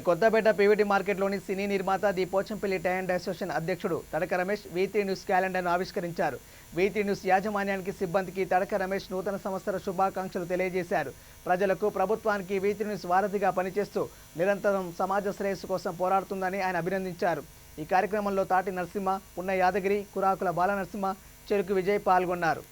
Kothapeta PVT మార్కెట్లోని cine నిర్మాత the Pochampally tie and association అధ్యక్షుడు తడక రమేష్ V3 న్యూస్ క్యాలెండర్ను ఆవిష్కరించారు. V3 న్యూస్ యాజమాన్యానికి సిబ్బందికి తడక రమేష్ నూతన సంవత్సర శుభాకాంక్షలు తెలియజేశారు. ప్రజలకు ప్రభుత్వానికి V3 న్యూస్ వారధిగా పనిచేస్తూ నిరంతరం సమాజ శ్రేయస్సు కోసం పోరాడుతుందని ఆయన అభినందించారు. ఈ కార్యక్రమంలో తాటి నరసింహ, పున్న యాదగిరి, కురాకుల బాల నరసింహ, చెరుకు విజయ్ పాల్గొన్నారు.